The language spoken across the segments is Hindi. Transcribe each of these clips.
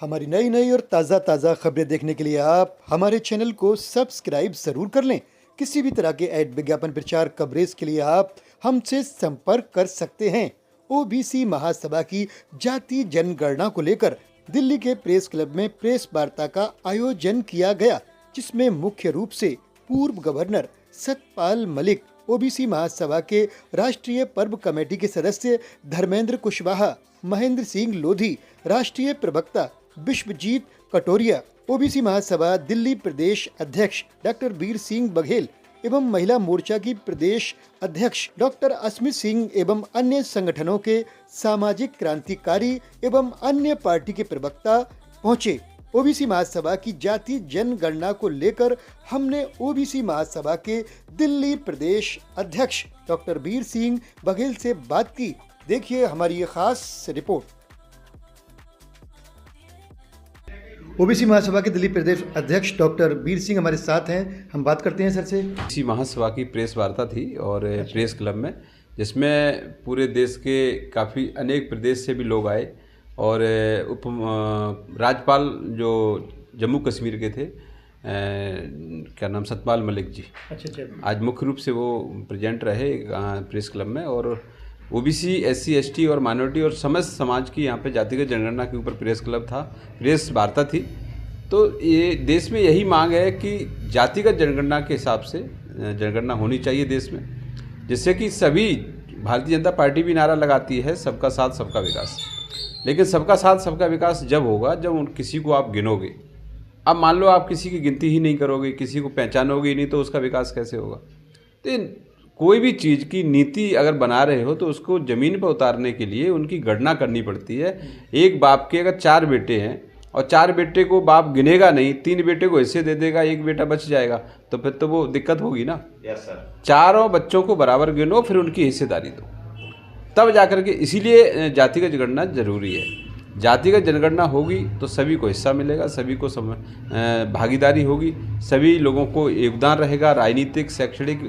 हमारी नई नई और ताज़ा खबरें देखने के लिए आप हमारे चैनल को सब्सक्राइब जरूर कर लें। किसी भी तरह के ऐड विज्ञापन प्रचार कवरेज के लिए आप हमसे संपर्क कर सकते हैं। ओबीसी महासभा की जाति जनगणना को लेकर दिल्ली के प्रेस क्लब में प्रेस वार्ता का आयोजन किया गया, जिसमें मुख्य रूप से पूर्व गवर्नर सतपाल मलिक, ओबीसी महासभा के राष्ट्रीय पर्व कमेटी के सदस्य धर्मेंद्र कुशवाहा, महेंद्र सिंह लोधी, राष्ट्रीय प्रवक्ता विश्वजीत कटोरिया, ओबीसी महासभा दिल्ली प्रदेश अध्यक्ष डॉक्टर वीर सिंह बघेल एवं महिला मोर्चा की प्रदेश अध्यक्ष डॉक्टर अस्मित सिंह एवं अन्य संगठनों के सामाजिक क्रांतिकारी एवं अन्य पार्टी के प्रवक्ता पहुंचे। ओबीसी महासभा की जाति जनगणना को लेकर हमने ओबीसी महासभा के दिल्ली प्रदेश अध्यक्ष डॉक्टर वीर सिंह बघेल से बात की। देखिए हमारी ये खास रिपोर्ट। ओबीसी महासभा के दिल्ली प्रदेश अध्यक्ष डॉक्टर वीर सिंह हमारे साथ हैं, हम बात करते हैं सर से। ओबीसी महासभा की प्रेस वार्ता थी और प्रेस क्लब में, जिसमें पूरे देश के काफ़ी अनेक प्रदेश से भी लोग आए और उप राज्यपाल जो जम्मू कश्मीर के थे, क्या नाम, सतपाल मलिक जी, अच्छा, आज मुख्य रूप से वो प्रेजेंट रहे प्रेस क्लब में। और ओबीसी, एससी, एसटी और माइनॉरिटी और समस्त समाज की यहाँ पे जातिगत जनगणना के ऊपर प्रेस क्लब था, प्रेस वार्ता थी। तो ये देश में यही मांग है कि जातिगत जनगणना के हिसाब से जनगणना होनी चाहिए देश में, जिससे कि सभी, भारतीय जनता पार्टी भी नारा लगाती है सबका साथ सबका विकास, लेकिन सबका साथ सबका विकास जब होगा जब किसी को आप गिनोगे। अब मान लो आप किसी की गिनती ही नहीं करोगे, किसी को पहचानोगे ही नहीं, तो उसका विकास कैसे होगा। तो कोई भी चीज़ की नीति अगर बना रहे हो तो उसको ज़मीन पर उतारने के लिए उनकी गणना करनी पड़ती है। एक बाप के अगर 4 बेटे हैं और 4 बेटे को बाप गिनेगा नहीं, 3 बेटे को हिस्से दे देगा, 1 बेटा बच जाएगा, तो फिर तो वो दिक्कत होगी ना। Yes sir. चारों बच्चों को बराबर गिनो, फिर उनकी हिस्सेदारी दो, तब जाकर के। इसीलिए जातिगत जनगणना जरूरी है। जातिगत जनगणना होगी तो सभी को हिस्सा मिलेगा, सभी को भागीदारी होगी, सभी लोगों को योगदान रहेगा राजनीतिक, शैक्षणिक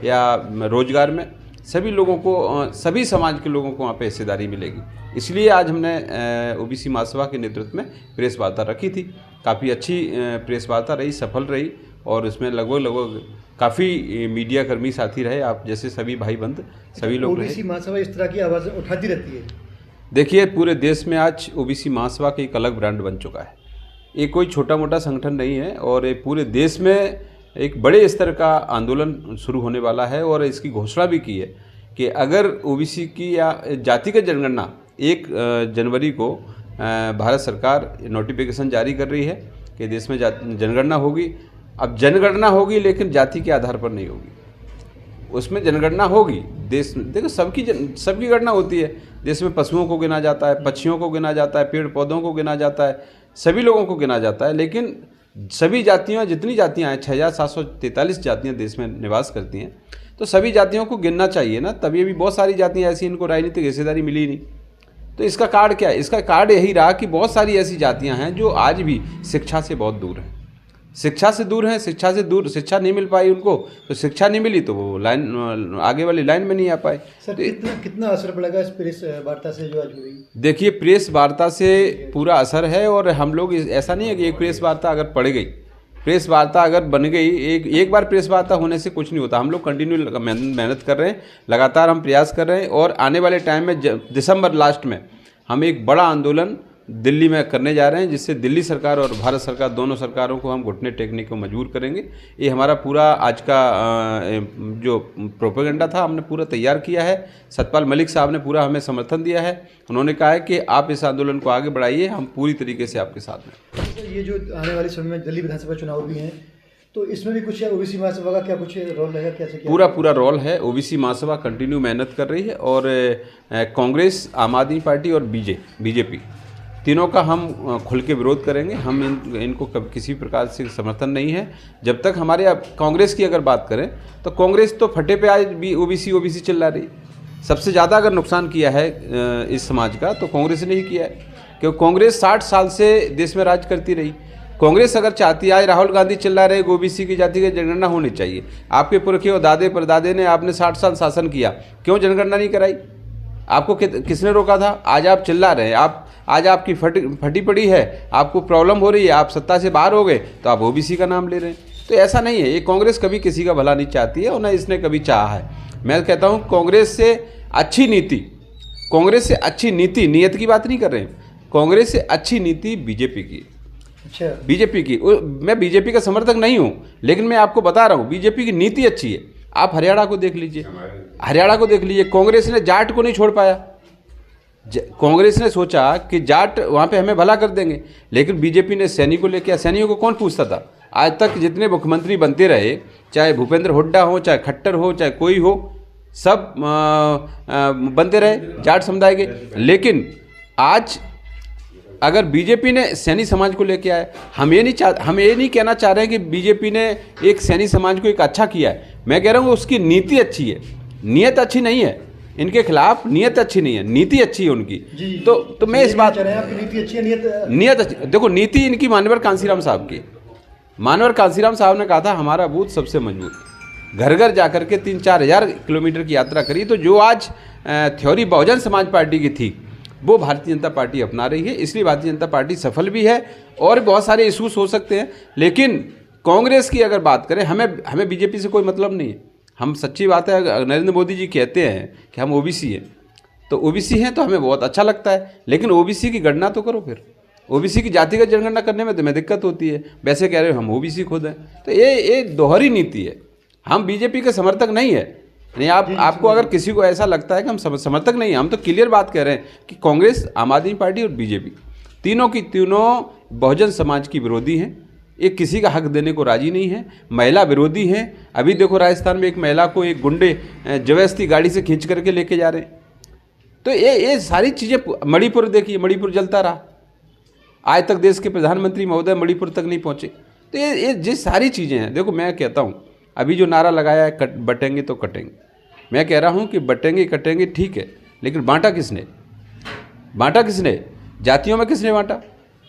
या रोजगार में। सभी लोगों को, सभी समाज के लोगों को वहाँ पे हिस्सेदारी मिलेगी। इसलिए आज हमने ओबीसी महासभा के नेतृत्व में प्रेस वार्ता रखी थी। काफ़ी अच्छी प्रेस वार्ता रही, सफल रही, और इसमें लगभग काफ़ी मीडिया कर्मी साथी रहे, आप जैसे सभी भाई बंद सभी लोग रहे। ओबीसी महासभा इस तरह की आवाज़ उठाती रहती है। देखिए, पूरे देश में आज ओबीसी महासभा का एक अलग ब्रांड बन चुका है। ये कोई छोटा मोटा संगठन नहीं है और ये पूरे देश में एक बड़े स्तर का आंदोलन शुरू होने वाला है। और इसकी घोषणा भी की है कि अगर ओबीसी की या जातिगत जनगणना 1 जनवरी को भारत सरकार नोटिफिकेशन जारी कर रही है कि देश में जनगणना होगी। अब जनगणना होगी लेकिन जाति के आधार पर नहीं होगी, उसमें जनगणना होगी देश में। देखो, सबकी गणना होती है। देश में पशुओं को गिना जाता है, पक्षियों को गिना जाता है, पेड़ पौधों को गिना जाता है, सभी लोगों को गिना जाता है। लेकिन सभी जातियाँ, जितनी जातियाँ हैं, 6743 जातियाँ देश में निवास करती हैं, तो सभी जातियों को गिनना चाहिए ना। तभी अभी बहुत सारी जातियाँ ऐसी, इनको राजनीतिक हिस्सेदारी मिली नहीं। तो इसका कार्ड क्या है? इसका कार्ड यही रहा कि बहुत सारी ऐसी जातियाँ हैं जो आज भी शिक्षा से बहुत दूर हैं, शिक्षा से दूर हैं, शिक्षा नहीं मिल पाई उनको, तो शिक्षा नहीं मिली तो वो लाइन, आगे वाली लाइन में नहीं आ पाए। सर, तो कितना असर पड़ेगा इस प्रेस वार्ता से जो आज हुई? देखिए, प्रेस वार्ता से पूरा असर है। और हम लोग, ऐसा नहीं है कि एक प्रेस वार्ता अगर पड़ गई, प्रेस वार्ता अगर बन गई, एक बार प्रेस वार्ता होने से कुछ नहीं होता। हम लोग कंटिन्यू मेहनत कर रहे हैं, लगातार हम प्रयास कर रहे हैं। और आने वाले टाइम में दिसंबर लास्ट में हम एक बड़ा आंदोलन दिल्ली में करने जा रहे हैं, जिससे दिल्ली सरकार और भारत सरकार, दोनों सरकारों को हम घुटने टेकने को मजबूर करेंगे। ये हमारा पूरा आज का जो प्रोपेगेंडा था, हमने पूरा तैयार किया है। सतपाल मलिक साहब ने पूरा हमें समर्थन दिया है। उन्होंने कहा है कि आप इस आंदोलन को आगे बढ़ाइए, हम पूरी तरीके से आपके साथ हैं। ये जो आने वाले समय में दिल्ली विधानसभा चुनाव भी हैं, तो इसमें भी कुछ ओबीसी महासभा का क्या कुछ रोल रहेगा? कैसे पूरा रोल है। ओबीसी महासभा कंटिन्यू मेहनत कर रही है और कांग्रेस, आम आदमी पार्टी और बीजेपी, तीनों का हम खुल के विरोध करेंगे। हम इनको किसी प्रकार से समर्थन नहीं है। जब तक हमारे, अब कांग्रेस की अगर बात करें तो कांग्रेस तो फटे पे आज भी ओबीसी चिल्ला रही। सबसे ज़्यादा अगर नुकसान किया है इस समाज का तो कांग्रेस ने ही किया है, क्योंकि कांग्रेस 60 साल से देश में राज करती रही। कांग्रेस अगर चाहती है, आज राहुल गांधी चिल्ला रहे ओबीसी की जाति की जनगणना होनी चाहिए। आपके पुरखे और दादे परदादे ने, आपने 60 साल शासन किया, क्यों जनगणना नहीं कराई? आपको किसने रोका था? आज आप चिल्ला रहे हैं। आज आपकी फटी पड़ी है, आपको प्रॉब्लम हो रही है, आप सत्ता से बाहर हो गए तो आप ओबीसी का नाम ले रहे हैं। तो ऐसा नहीं है, ये कांग्रेस कभी किसी का भला नहीं चाहती है और ना इसने कभी चाहा है। मैं कहता हूँ कांग्रेस से अच्छी नीति, नियत की बात नहीं कर रहे हैं, कांग्रेस से अच्छी नीति बीजेपी की। अच्छा, बीजेपी की, मैं बीजेपी का समर्थक नहीं हूं, लेकिन मैं आपको बता रहा हूं बीजेपी की नीति अच्छी है। आप हरियाणा को देख लीजिए, कांग्रेस ने जाट को नहीं छोड़ पाया। कांग्रेस ने सोचा कि जाट वहां पे हमें भला कर देंगे, लेकिन बीजेपी ने सैनिक को लेके, सैनिकों को कौन पूछता था? आज तक जितने मुख्यमंत्री बनते रहे, चाहे भूपेंद्र हुड्डा हो, चाहे खट्टर हो, चाहे कोई हो, सब बनते रहे जाट समुदाय के। लेकिन आज अगर बीजेपी ने सैनी समाज को लेके आए, हम ये नहीं कहना चाह रहे हैं कि बीजेपी ने एक सैनी समाज को एक अच्छा किया है। मैं कह रहा हूँ उसकी नीति अच्छी है, नियत अच्छी नहीं है, इनके खिलाफ नियत अच्छी नहीं है, नीति अच्छी है उनकी। तो मैं इस बात, नीति अच्छी है, नियत अच्छी। देखो नीति इनकी मानवर कांसीराम साहब की, मानवर कांसीराम साहब ने कहा था हमारा बूथ सबसे मजबूत, घर घर जाकर के 3-4 हज़ार किलोमीटर की यात्रा करी। तो जो आज थ्योरी बहुजन समाज पार्टी की थी वो भारतीय जनता पार्टी अपना रही है, इसलिए भारतीय जनता पार्टी सफल भी है। और बहुत सारे इशूज हो सकते हैं, लेकिन कांग्रेस की अगर बात करें, हमें बीजेपी से कोई मतलब नहीं है। हम, सच्ची बात है, नरेंद्र मोदी जी कहते हैं कि हम ओबीसी हैं, तो ओबीसी हैं तो हमें बहुत अच्छा लगता है, लेकिन ओबीसी की गणना तो करो। फिर ओबीसी की जातिगत जनगणना करने में तुम्हें दिक्कत होती है, वैसे कह रहे हो हम ओबीसी खुद हैं। तो ये दोहरी नीति है। हम बीजेपी के समर्थक नहीं है, नहीं। आपको अगर किसी को ऐसा लगता है कि हम समर्थक नहीं हैं, हम तो क्लियर बात कह रहे हैं कि कांग्रेस, आम आदमी पार्टी और बीजेपी तीनों बहुजन समाज की विरोधी हैं। एक किसी का हक देने को राजी नहीं है, महिला विरोधी हैं। अभी देखो राजस्थान में एक महिला को एक गुंडे जबरदस्ती गाड़ी से खींच करके लेके जा रहे हैं। तो ये सारी चीज़ें, मणिपुर देखिए, मणिपुर जलता रहा, आज तक देश के प्रधानमंत्री महोदय मणिपुर तक नहीं पहुँचे। तो ये सारी चीज़ें हैं। देखो मैं कहता हूँ, अभी जो नारा लगाया है बटेंगे तो कटेंगे, मैं कह रहा हूँ कि बटेंगे कटेंगे ठीक है, लेकिन बांटा किसने? जातियों में किसने बांटा?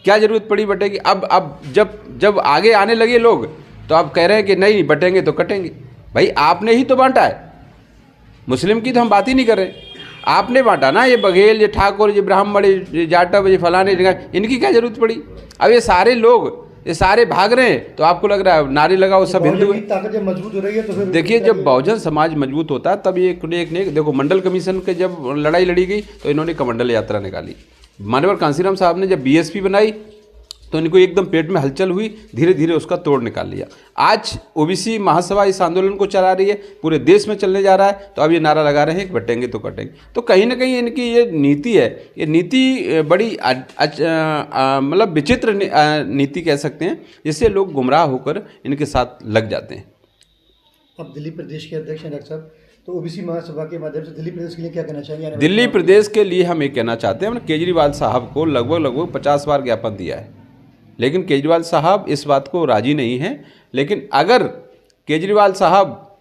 क्या जरूरत पड़ी बटेगी? अब जब आगे आने लगे लोग तो आप कह रहे हैं कि नहीं बटेंगे तो कटेंगे। भाई आपने ही तो बांटा है, मुस्लिम की तो हम बात ही नहीं कर रहे, आपने बांटा ना। ये बघेल, ये ठाकुर, ये ब्राह्मण, ये जाटव, ये फलाने, इनकी क्या जरूरत पड़ी? अब ये सारे लोग, ये सारे भाग रहे हैं, तो आपको लग रहा है नारे लगाओ सब हिंदू है। ताकत जब मजबूत हो रही है तो फिर देखिए, जब बहुजन समाज मजबूत होता है तब ये एक देखो, मंडल कमीशन के जब लड़ाई लड़ी गई तो इन्होंने कमंडल यात्रा निकाली। मानवर कांसीराम साहब ने जब बीएसपी बनाई तो इनको एकदम पेट में हलचल हुई, धीरे धीरे उसका तोड़ निकाल लिया। आज ओबीसी महासभा इस आंदोलन को चला रही है, पूरे देश में चलने जा रहा है, तो अब ये नारा लगा रहे हैं कि बटेंगे तो कटेंगे। तो कहीं ना कहीं इनकी ये नीति है, ये नीति बड़ी मतलब विचित्र नीति कह सकते हैं, जिससे लोग गुमराह होकर इनके साथ लग जाते हैं। अब दिल्ली प्रदेश के अध्यक्ष हैं डॉक्टर साहब, तो ओबीसी महासभा के माध्यम से दिल्ली प्रदेश के लिए क्या कहना चाहिए? दिल्ली प्रदेश के लिए हम ये कहना चाहते हैं, हमने केजरीवाल साहब को लगभग 50 बार ज्ञापन दिया है, लेकिन केजरीवाल साहब इस बात को राजी नहीं हैं। लेकिन अगर केजरीवाल साहब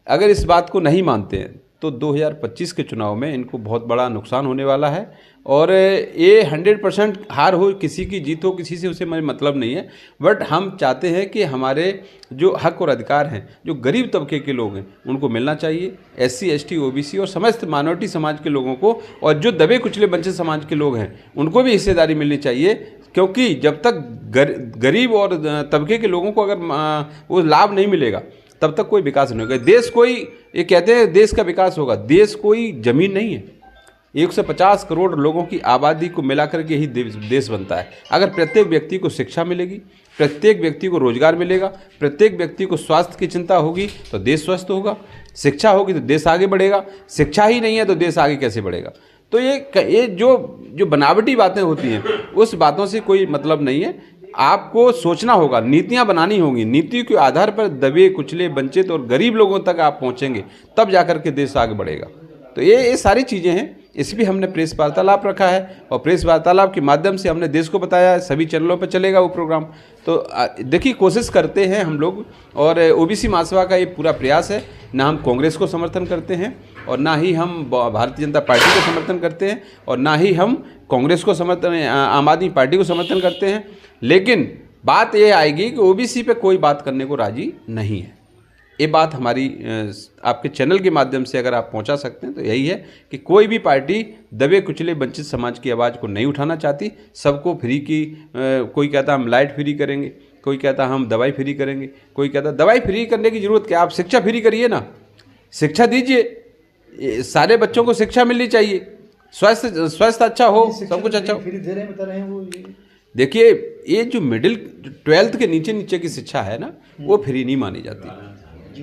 अगर इस बात को नहीं मानते हैं तो 2025 के चुनाव में इनको बहुत बड़ा नुकसान होने वाला है। और ये 100% हार हो, किसी की जीत हो, किसी से उसे मेरा मतलब नहीं है। बट हम चाहते हैं कि हमारे जो हक और अधिकार हैं, जो गरीब तबके के लोग हैं, उनको मिलना चाहिए। SC ST OBC और समस्त माइनॉरिटी समाज के लोगों को, और जो दबे कुचले वंचित समाज के लोग हैं उनको भी हिस्सेदारी मिलनी चाहिए। क्योंकि जब तक गरीब और तबके के लोगों को अगर वो लाभ नहीं मिलेगा तब तक कोई विकास नहीं होगा। देश कोई, ये कहते हैं देश का विकास होगा, देश कोई जमीन नहीं है। 150 करोड़ लोगों की आबादी को मिलाकर के ही देश बनता है। अगर प्रत्येक व्यक्ति को शिक्षा मिलेगी, प्रत्येक व्यक्ति को रोजगार मिलेगा, प्रत्येक व्यक्ति को स्वास्थ्य की चिंता होगी तो देश स्वस्थ होगा, शिक्षा होगी तो देश आगे बढ़ेगा। शिक्षा ही नहीं है तो देश आगे कैसे बढ़ेगा? तो ये जो बनावटी बातें होती हैं उस बातों से कोई मतलब नहीं है। आपको सोचना होगा, नीतियां बनानी होंगी, नीति के आधार पर दबे कुचले वंचित और गरीब लोगों तक आप पहुंचेंगे तब जाकर के देश आगे बढ़ेगा। तो ये सारी चीज़ें हैं, इस भी हमने प्रेस वार्तालाप रखा है और प्रेस वार्तालाप के माध्यम से हमने देश को बताया है। सभी चैनलों पर चलेगा वो प्रोग्राम। तो देखिए, कोशिश करते हैं हम लोग, और ओबीसी महासभा का ये पूरा प्रयास है। ना हम कांग्रेस को समर्थन करते हैं और ना ही हम भारतीय जनता पार्टी को समर्थन करते हैं और ना ही हम कांग्रेस को समर्थन, आम आदमी पार्टी को समर्थन करते हैं। लेकिन बात ये आएगी कि ओबीसी पे कोई बात करने को राजी नहीं है। ये बात हमारी आपके चैनल के माध्यम से अगर आप पहुंचा सकते हैं तो यही है कि कोई भी पार्टी दबे कुचले वंचित समाज की आवाज़ को नहीं उठाना चाहती। सबको फ्री की कोई कहता हम लाइट फ्री करेंगे, कोई कहता हम दवाई फ्री करेंगे, कोई कहता दवाई फ्री करने की ज़रूरत क्या, आप शिक्षा फ्री करिए ना, शिक्षा दीजिए, सारे बच्चों को शिक्षा मिलनी चाहिए, स्वास्थ्य अच्छा हो, सब कुछ अच्छा हो। फ्री दे रहे हैं, बता रहे हैं वो। देखिए ये जो मिडिल 12th के नीचे की शिक्षा है ना, वो फ्री नहीं मानी जाती।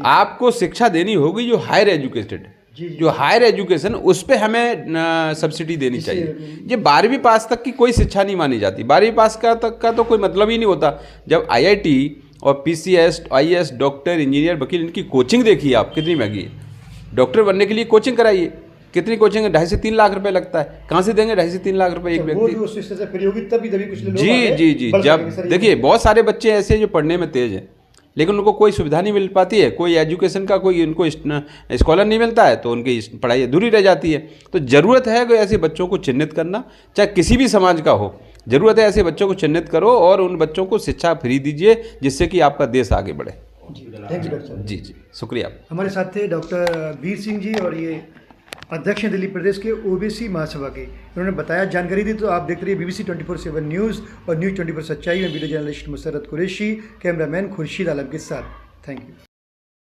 आपको शिक्षा देनी होगी जो हायर एजुकेटेड, जो हायर एजुकेशन, उस पे हमें सब्सिडी देनी चाहिए। ये 12वीं पास तक की कोई शिक्षा नहीं मानी जाती। 12वीं पास तक का तो कोई मतलब ही नहीं होता। जब IIT और PCS, IAS, डॉक्टर, इंजीनियर, वकील, इनकी कोचिंग देखिए आप कितनी महंगी है। डॉक्टर बनने के लिए कोचिंग कराइए, कितनी कोचिंग है, 2.5 से 3 लाख रुपए लगता है। कहाँ से देंगे 2.5 से 3 लाख रुपए एक व्यक्ति? जी। जब देखिए बहुत सारे बच्चे ऐसे जो पढ़ने में तेज हैं लेकिन उनको कोई सुविधा नहीं मिल पाती है, कोई एजुकेशन का कोई उनको स्कॉलर नहीं मिलता है, तो उनकी पढ़ाई अधूरी रह जाती है। तो ज़रूरत है कि ऐसे बच्चों को चिन्हित करना, चाहे किसी भी समाज का हो, ज़रूरत है ऐसे बच्चों को चिन्हित करो और उन बच्चों को शिक्षा फ्री दीजिए, जिससे कि आपका देश आगे बढ़े। Thank you doctor. जी शुक्रिया। हमारे साथ थे डॉक्टर वीर सिंह जी, और ये अध्यक्ष हैं दिल्ली प्रदेश के OBC महासभा के। उन्होंने बताया, जानकारी दी। तो आप देख रहे हैं BBC 24/7 न्यूज़ और न्यूज़ 24 सच्चाई में video journalist Musarrat Qureshi, cameraman Khurshid Alam के साथ। Thank you.